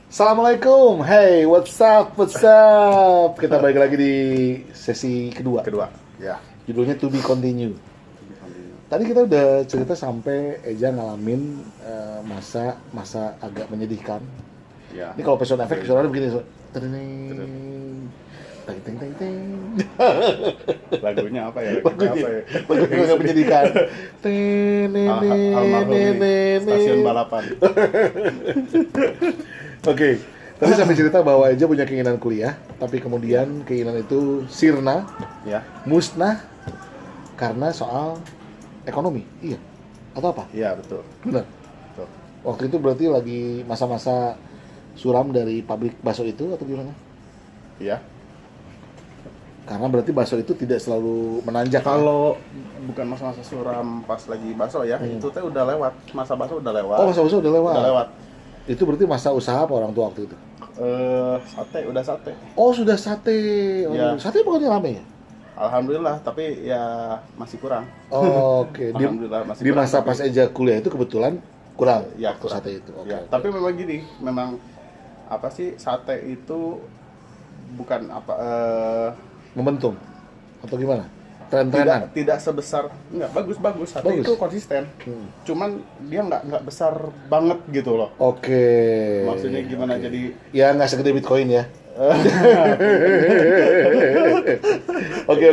Assalamualaikum, hey, what's up, what's up? Kita balik lagi di sesi kedua. Ya. Judulnya To Be Continue. Tadi kita udah cerita sampai Eja ngalamin masa agak menyedihkan. Ya. Ini kalau sound effect, suaranya begini, teng teng teng teng teng. Lagunya apa ya? Lagunya agak menyedihkan. Almarhum ini, stasiun balapan. Oke, tadi sampai cerita bahwa Eja punya keinginan kuliah, tapi kemudian keinginan itu sirna, Ya. musnah karena soal ekonomi. Iya. Atau apa? Iya, betul. Benar. Betul. Waktu itu berarti lagi masa-masa suram dari pabrik bakso itu atau gimana? Iya. Karena berarti bakso itu tidak selalu menanjak. Kalau bukan masa-masa suram pas lagi bakso ya, itu teh udah lewat. Masa bakso udah lewat. Oh, masa bakso udah lewat. Udah lewat. Itu berarti masa usaha apa orang tua waktu itu? Udah sate. Oh, sudah sate. Oh, Ya. Sate bukannya rame ya? Alhamdulillah, tapi ya masih kurang. Oh, oke. Alhamdulillah masih Di kurang, masa tapi- pas Eja kuliah itu kebetulan kurang Ya, waktu kurang. sate itu. Oke. Ya, oke. tapi memang gini, memang apa sih sate itu bukan apa Momentum atau gimana? Tren-trenan. tidak sebesar enggak bagus sate Bagus. itu konsisten. Cuman dia nggak besar banget gitu loh. Oke. Maksudnya gimana Oke. jadi Ya nggak segede Bitcoin ya. Oke.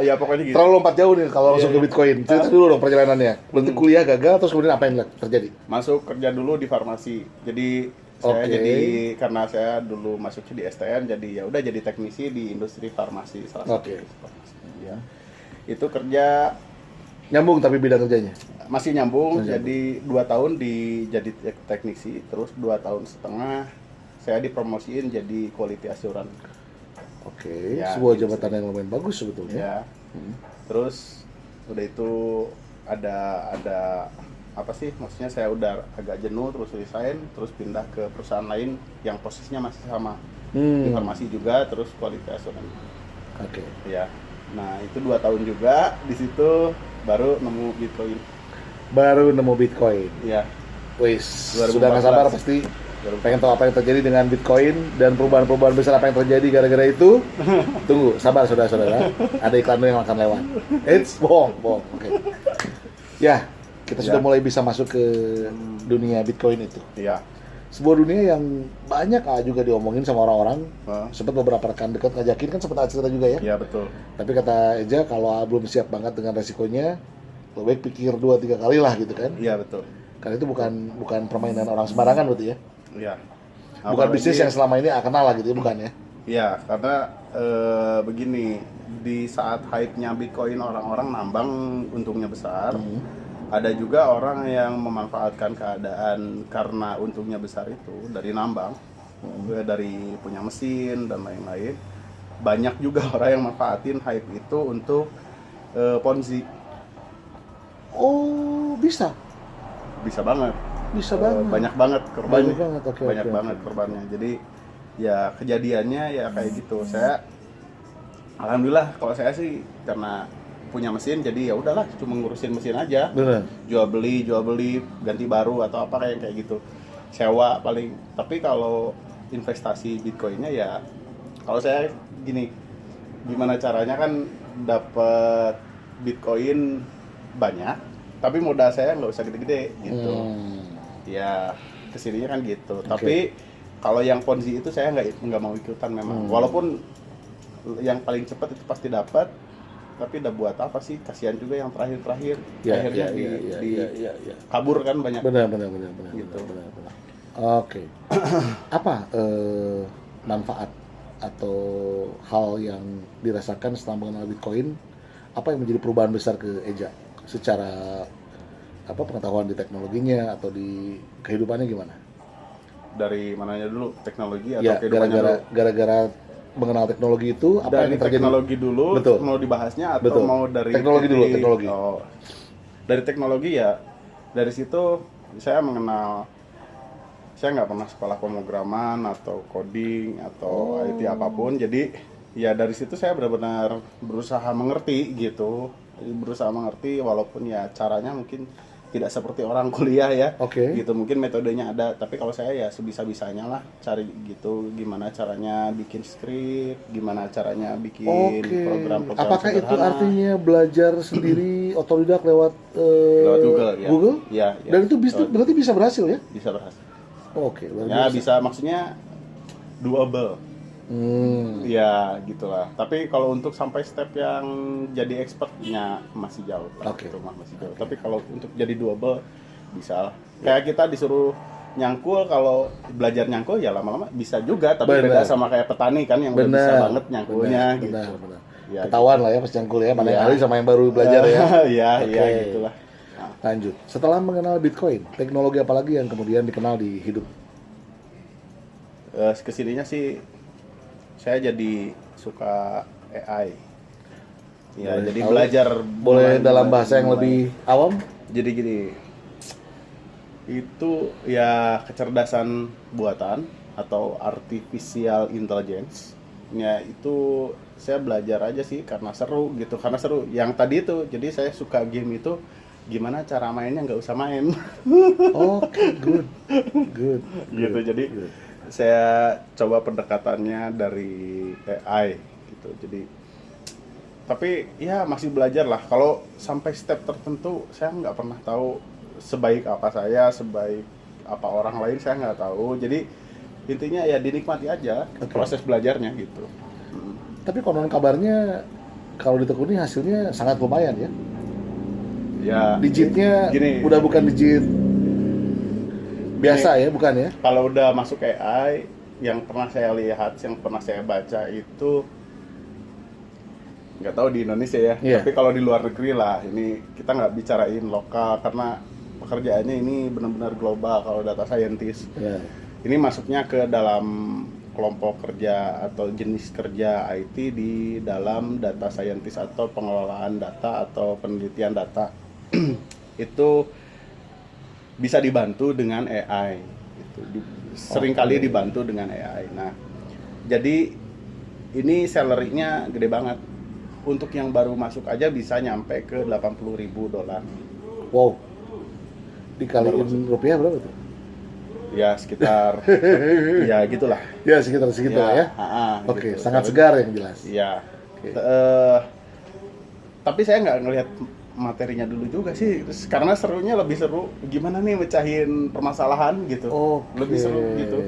ya pokoknya gitu. Terlalu lompat jauh nih kalau langsung Iya, ke Bitcoin. Cerita dulu dong perjalanannya. Berarti Hmm. kuliah gagal terus kemudian apa yang terjadi? Masuk kerja dulu di farmasi. Jadi saya Oke. jadi karena saya dulu masuknya di STN jadi ya udah jadi teknisi di industri farmasi salah satu. Oke. Farmasi. Ya. Itu kerja Nyambung tapi bidang kerjanya. masih nyambung, Masih jadi 2 tahun jadi teknisi, terus 2,5 tahun saya dipromosiin jadi quality assurance. Oke. Ya, Sebuah gitu jabatan yang lumayan bagus sebetulnya. Ya. Terus udah itu ada apa sih? Maksudnya saya udah agak jenuh terus resign, terus pindah ke perusahaan lain yang posisinya masih sama. Di farmasi juga, terus quality assurance. Oke. Ya. Nah, itu 2 tahun juga, di situ baru nemu Bitcoin. Baru nemu Bitcoin. Ya. Wis, 2014. sudah nggak sabar pasti pengen tahu apa yang terjadi dengan Bitcoin dan perubahan-perubahan besar apa yang terjadi gara-gara itu. Tunggu, sabar saudara-saudara. Ada iklan yang akan lewat. Bohong. Oke. Ya, kita sudah Ya. mulai bisa masuk ke dunia Bitcoin itu. Iya. Sebuah dunia yang banyak juga diomongin sama orang-orang. Hah? Sempat beberapa rekan dekat ngajakin kan sempat ada cerita juga ya. Iya, betul. Tapi kata Eja kalau belum siap banget dengan resikonya, lebih baik pikir 2-3 kali lah gitu kan. Iya, betul. Karena itu bukan permainan orang sembarangan berarti ya. Iya. Bukan Apalagi- bisnis yang selama ini kenal lah gitu ya, bukan ya? Iya, karena begini, di saat hype-nya Bitcoin orang-orang nambang untungnya besar, ada juga orang yang memanfaatkan keadaan karena untungnya besar itu dari nambang, dari punya mesin dan lain-lain. Banyak juga orang yang manfaatin hype itu untuk Ponzi. Oh, bisa. Bisa banget. Bisa banget. Banyak banget korbannya. Banyak banget, oke, Banyak oke, banget oke. korbannya. Jadi ya kejadiannya ya kayak gitu. Saya alhamdulillah kalau saya sih karena punya mesin jadi ya udahlah cuma ngurusin mesin aja. Bener. Jual beli, ganti baru atau apa kayak gitu. Sewa paling. Tapi kalau investasi Bitcoinnya ya kalau saya gini, gimana caranya kan dapat Bitcoin banyak, tapi modal saya nggak usah gede-gede gitu. Ya kesininya kan gitu. Tapi kalau yang Ponzi itu saya nggak mau ikutan memang. Walaupun yang paling cepat itu pasti dapat, tapi udah buat apa sih? Kasihan juga yang terakhir akhirnya kabur kan banyak. Benar. Gitu. Benar. Oke. Apa manfaat atau hal yang dirasakan setelah mengenal Bitcoin? Apa yang menjadi perubahan besar ke Eja secara apa pengetahuan di teknologinya atau di kehidupannya gimana? Dari mananya dulu, teknologi atau Ya, kehidupannya dulu? gara-gara mengenal teknologi itu apa Dari yang terjadi? teknologi dulu, Betul. mau dibahasnya atau Betul. mau dari Teknologi dulu, teknologi. Oh, dari teknologi ya, dari situ saya mengenal, saya nggak pernah sekolah pemrograman atau coding atau IT apapun, jadi ya dari situ saya benar-benar berusaha mengerti gitu, walaupun ya caranya mungkin tidak seperti orang kuliah ya. Oke. Gitu mungkin metodenya ada, tapi kalau saya ya sebisa-bisanya lah cari gitu gimana caranya bikin skrip, gimana caranya bikin Oke. program-program Apakah itu sederhana. artinya belajar sendiri otodidak lewat Lewat Google ya. Google? Ya, ya. Dan itu bisa, Lewat- berarti bisa berhasil ya? bisa berhasil. Oke, luar Ya biasa. bisa, maksudnya doable. Ya gitulah. Tapi kalau untuk sampai step yang jadi expertnya masih jauh. lah. Oke. Itu mah masih jauh. Tapi kalau untuk jadi doable bisa lah. Kayak kita disuruh nyangkul, kalau belajar nyangkul ya lama-lama bisa juga. Tapi Benar. beda sama kayak petani kan yang udah bisa banget nyangkulnya gitu. Benar. Ya, Ketahuan lah ya pas nyangkul ya, mana Iya. yang ahli sama yang baru belajar ya. Iya, iya Oke. gitulah. Nah, Lanjut. Setelah mengenal Bitcoin, teknologi apa lagi yang kemudian dikenal di hidup? kesininya sih saya jadi suka AI. Ya, Boleh jadi tahu? belajar Boleh dalam bahasa yang mulai- lebih awam? Jadi gini, itu ya kecerdasan buatan atau artificial intelligence. Ya itu saya belajar aja sih karena seru gitu, karena seru. Yang tadi itu, jadi saya suka game itu gimana cara mainnya nggak usah main. Oke, good. Good. Gitu. Jadi Good. saya coba pendekatannya dari AI gitu. Jadi tapi ya masih belajar lah. Kalau sampai step tertentu saya nggak pernah tahu sebaik apa saya, sebaik apa orang lain saya nggak tahu. Jadi intinya ya dinikmati aja proses belajarnya gitu. Tapi konon kabarnya kalau ditekuni hasilnya sangat lumayan ya. Ya Digitnya gini, udah bukan digit biasa ya, bukan ya? kalau udah masuk AI, yang pernah saya lihat, yang pernah saya baca itu nggak tahu di Indonesia ya, Iya. tapi kalau di luar negeri lah, ini kita nggak bicarain lokal karena pekerjaannya ini benar-benar global. Kalau data scientist Ya. ini masuknya ke dalam kelompok kerja atau jenis kerja IT di dalam data scientist atau pengelolaan data atau penelitian data. Itu bisa dibantu dengan AI gitu. Seringkali dibantu dengan AI. Nah, jadi ini salary-nya gede banget. Untuk yang baru masuk aja bisa nyampe ke $80.000. Wow. Dikaliin rupiah berapa tuh? Ya sekitar ya gitulah. Ya sekitar segitu lah ya. Oke, gitu. sangat segar yang jelas. Iya. Oke. Tapi saya nggak ngelihat materinya dulu juga sih, karena serunya lebih seru gimana nih mecahin permasalahan gitu. Oke. Lebih seru gitu.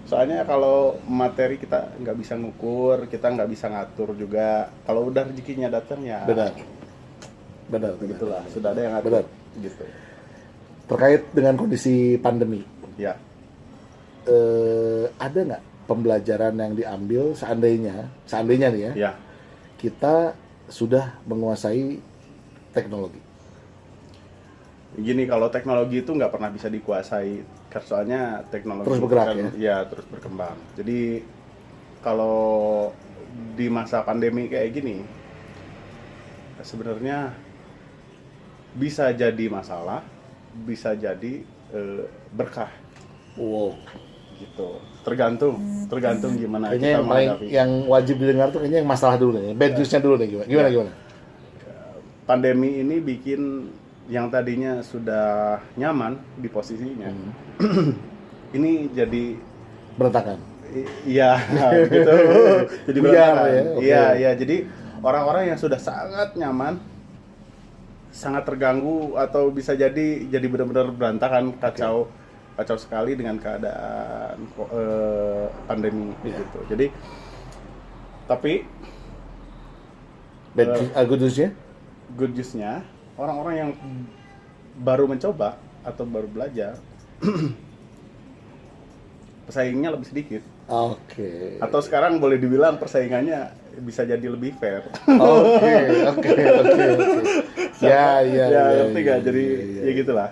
Soalnya kalau materi kita nggak bisa ngukur, kita nggak bisa ngatur juga. Kalau udah rezekinya datang ya Benar. Benar. begitulah, sudah ada yang ngatur. Benar. Gitu. Terkait dengan kondisi pandemi, Ya. ada nggak pembelajaran yang diambil seandainya nih ya, Ya. kita sudah menguasai teknologi? Gini, kalau teknologi itu nggak pernah bisa dikuasai, soalnya teknologi Terus bergerak, kan, ya terus berkembang. Jadi kalau di masa pandemi kayak gini, sebenarnya bisa jadi masalah, bisa jadi berkah Wow. gitu. Tergantung gimana Kayaknya kita yang paling menghadapi. yang wajib didengar tuh kayaknya yang masalah dulu nih, bad newsnya dulu nih, gimana? Pandemi ini bikin yang tadinya sudah nyaman di posisinya, ini jadi Berantakan. iya gitu. Jadi Buyar berantakan. ya, oke. Iya, jadi orang-orang yang sudah sangat nyaman, sangat terganggu atau bisa jadi benar-benar berantakan, kacau sekali dengan keadaan pandemi Iya. gitu. Jadi tapi Good newsnya? good news-nya, orang-orang yang baru mencoba atau baru belajar pesaingnya lebih sedikit. Oke. Atau sekarang boleh dibilang persaingannya bisa jadi lebih fair. Oke. Ya, ngerti nggak? Jadi ya gitulah.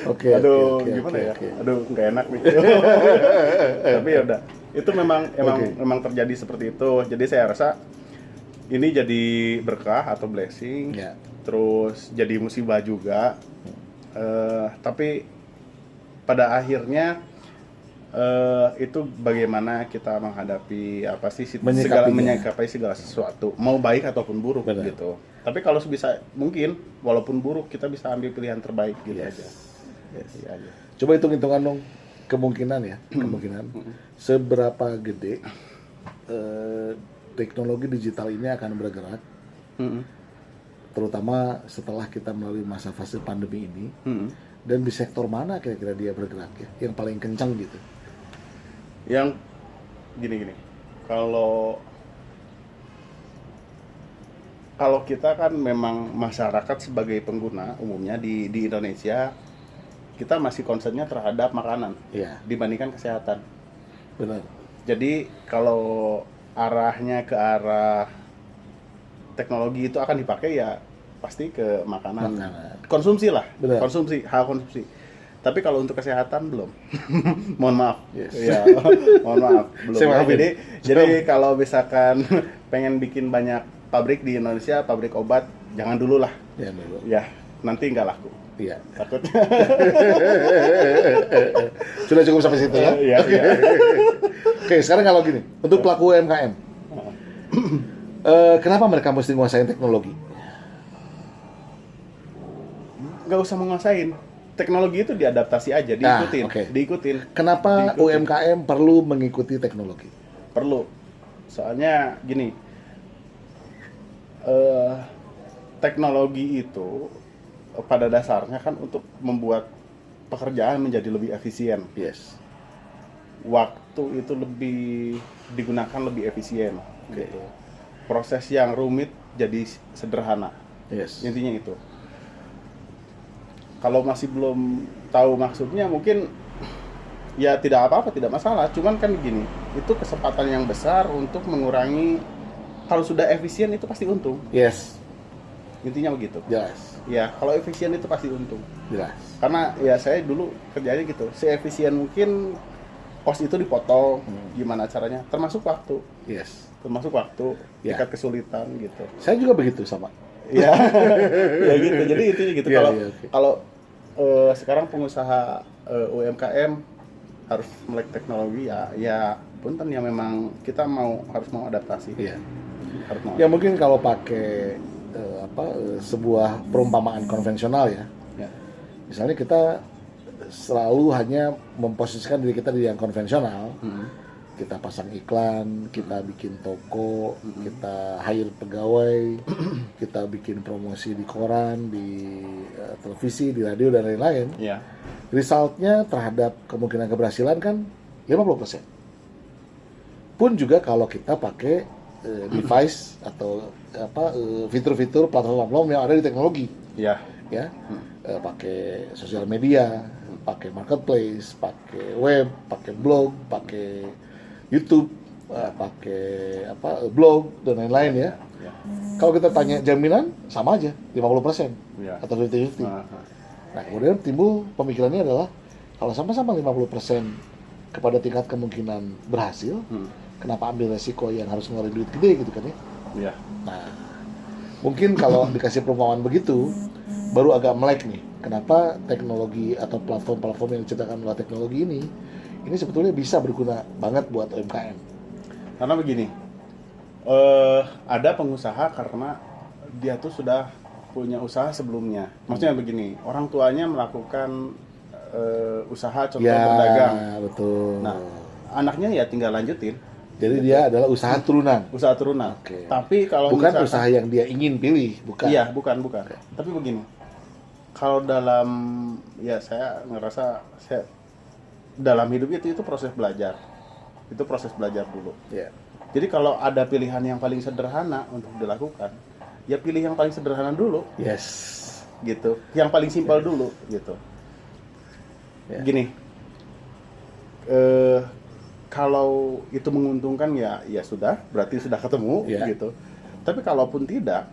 Oke. Aduh, oke, gimana oke, ya? oke. Aduh, nggak enak nih. Tapi ya udah. Itu Oke. memang terjadi seperti itu. Jadi saya rasa ini jadi berkah atau blessing. Ya. Terus jadi musibah juga. Tapi pada akhirnya itu bagaimana kita menghadapi apa sih Menyikapinya. menyikapi segala sesuatu, mau baik ataupun buruk Benar. gitu. Tapi kalau sebisa mungkin, walaupun buruk, kita bisa ambil pilihan terbaik gitu Yes. aja. Yes. Iya aja. Coba hitung-hitungan dong kemungkinan ya, kemungkinan seberapa gede teknologi digital ini akan bergerak, Mm-mm. terutama setelah kita melalui masa fase pandemi ini, Mm-mm. dan di sektor mana kira-kira dia bergerak ya, yang paling kencang gitu. Yang gini, kalau kita kan memang masyarakat sebagai pengguna umumnya di Indonesia, kita masih concernnya terhadap makanan Iya, dibandingkan kesehatan. benar. Jadi kalau arahnya ke arah teknologi itu akan dipakai ya pasti ke makanan. Konsumsi lah, Benar. hal konsumsi. Tapi kalau untuk kesehatan belum. Mohon maaf. Yes. Ya, mohon maaf, belum. Saya maafin. Jadi kalau misalkan pengen bikin banyak pabrik di Indonesia, pabrik obat, jangan dulu lah. Ya, dulu. Ya, nanti nggak laku. Iya. Takutnya. Sudah cukup sampai situ ya. Iya, iya. Oke, sekarang kalau gini, untuk pelaku UMKM, kenapa mereka mesti menguasai teknologi? Nggak usah menguasain. Teknologi itu diadaptasi aja, diikutin, oke. diikutin. Kenapa Diikutin. UMKM perlu mengikuti teknologi? Perlu. Soalnya gini, teknologi itu pada dasarnya kan untuk membuat pekerjaan menjadi lebih efisien. Yes. Waktu itu lebih digunakan lebih efisien. Oke. Gitu. Proses yang rumit jadi sederhana. Yes. Intinya itu. Kalau masih belum tahu maksudnya mungkin ya tidak apa-apa, tidak masalah. Cuman kan gini, itu kesempatan yang besar untuk mengurangi, kalau sudah efisien itu pasti untung. Yes. Intinya begitu. Jelas. Ya, kalau efisien itu pasti untung. Jelas. Karena ya saya dulu kerjanya gitu, seefisien mungkin kos itu dipotong, gimana caranya? Termasuk waktu. Yes. Termasuk waktu, Ya. tingkat kesulitan gitu. Saya juga begitu sama. Ya, ya gitu. Jadi intinya gitu. Iya, Kalau iya, oke. kalau sekarang pengusaha UMKM harus melek teknologi ya punten ya, memang kita harus mau adaptasi. Iya. Harus mau. Ya mungkin kalau pakai sebuah perumpamaan konvensional ya. Ya. Misalnya kita selalu hanya memposisikan diri kita di yang konvensional. Kita pasang iklan, kita bikin toko, kita hire pegawai, kita bikin promosi di koran, di televisi, di radio, dan lain-lain. Ya. Resultnya terhadap kemungkinan keberhasilan kan 50%. Pun juga kalau kita pakai device atau fitur-fitur platform yang ada di teknologi, Ya. ya, pakai sosial media, pakai marketplace, pakai web, pakai blog, pakai YouTube, pakai blog dan lain-lain ya. Ya. Kalau kita tanya jaminan sama aja 50% Ya. atau 50-50. Nah, Nah, kemudian timbul pemikirannya adalah kalau sama-sama 50% kepada tingkat kemungkinan berhasil, kenapa ambil resiko yang harus ngeluarin duit gede gitu kan ya? ya. Nah, mungkin kalau dikasih perumpamaan begitu, baru agak melek nih. Kenapa teknologi atau platform-platform yang diciptakan oleh teknologi ini sebetulnya bisa berguna banget buat UMKM. Karena begini, ada pengusaha karena dia tuh sudah punya usaha sebelumnya. Maksudnya begini, orang tuanya melakukan usaha contoh berdagang. Betul. Nah, anaknya ya tinggal lanjutin. Jadi dia adalah usaha turunan. Usaha turunan. Oke. Tapi kalau Bukan misalkan- usaha yang dia ingin pilih, bukan. Iya, bukan. Tapi begini, kalau dalam ya saya ngerasa dalam hidup itu proses belajar. Itu proses belajar dulu. Ya. Jadi kalau ada pilihan yang paling sederhana untuk dilakukan, ya pilih yang paling sederhana dulu, Yes. gitu. Yang paling simpel dulu, gitu. Ya. Gini, kalau itu menguntungkan ya sudah, berarti sudah ketemu, Ya. gitu. Tapi kalaupun tidak,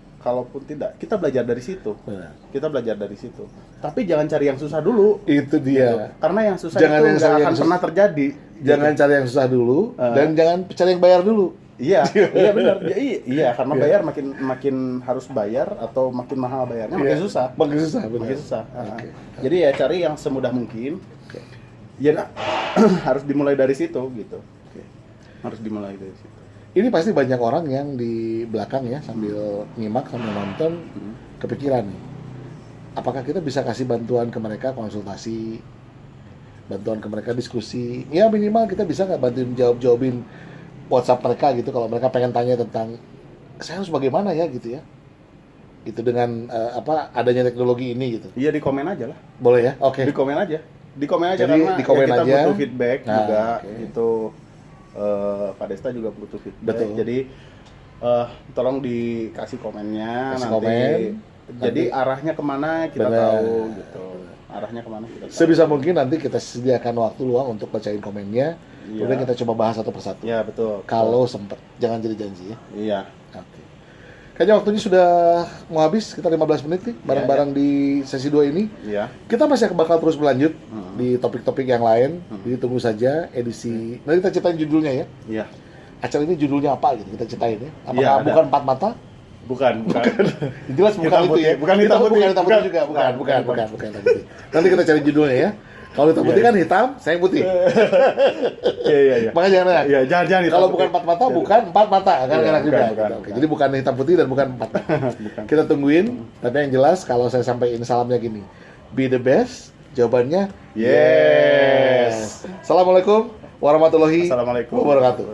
kita belajar dari situ. Benar. Kita belajar dari situ. Tapi jangan cari yang susah dulu. Itu Gitu. dia. Karena yang susah Jangan itu yang nggak yang akan sus- pernah terjadi. Jangan Gitu. cari yang susah dulu dan jangan cari yang bayar dulu. Iya, iya benar. Ya, iya, karena bayar makin harus bayar atau makin mahal bayarnya makin Iya. susah. Makin susah, benar. Makin susah. Oke. Jadi ya cari yang semudah mungkin. Oke. Ya harus dimulai dari situ gitu. Oke. Harus dimulai dari situ. Ini pasti banyak orang yang di belakang ya sambil nyimak sambil nonton kepikiran nih. Apakah kita bisa kasih bantuan ke mereka konsultasi, bantuan ke mereka diskusi? Ya minimal kita bisa nggak bantuin jawabin WhatsApp mereka gitu kalau mereka pengen tanya tentang saya harus bagaimana ya gitu ya. Itu dengan adanya teknologi ini gitu. Iya, di komen aja lah. Boleh ya? Oke. Di komen aja. Di komen aja. Jadi, karena di komen kita aja. butuh feedback Nah, juga oke. itu Pak Desta juga butuh feedback. Betul. Jadi tolong dikasih komennya Kasih nanti. komen, Jadi nanti- arahnya kemana kita Benar. tahu gitu. Arahnya kemana kita tahu. Sebisa mungkin nanti kita sediakan waktu luang untuk bacain komennya. Iya. Kemudian kita coba bahas satu persatu. Iya, betul. Kalau sempet, jangan jadi janji ya. Iya. Oke. Kayaknya waktunya sudah mau habis, kita 15 menit nih bareng-bareng di sesi 2 ini. Iya. Kita masih bakal terus berlanjut di topik-topik yang lain. Jadi tunggu saja edisi. Nanti kita ceritain judulnya ya. Iya. Acara ini judulnya apa gitu, kita ceritain ya. Apakah Iya, ada. bukan empat mata? Bukan. Jelas bukan Hitam itu putih. ya. Bukan hitam putih. Bukan hitam putih Bukan. juga, bukan Bukan. hitam putih. Nanti kita cari judulnya ya. Kalau hitam putih kan hitam, saya yang putih. Iya. Makanya jangan nanya. Iya, jangan hitam Kalau putih. bukan empat mata, bukan empat mata, kan Iya, enak juga. bukan, gitu. Oke, bukan. jadi bukan hitam putih dan bukan empat. Kita tungguin. Tapi yang jelas kalau saya sampaikan salamnya gini, be the best. Jawabannya Yes. Assalamualaikum warahmatullahi Assalamualaikum. wabarakatuh.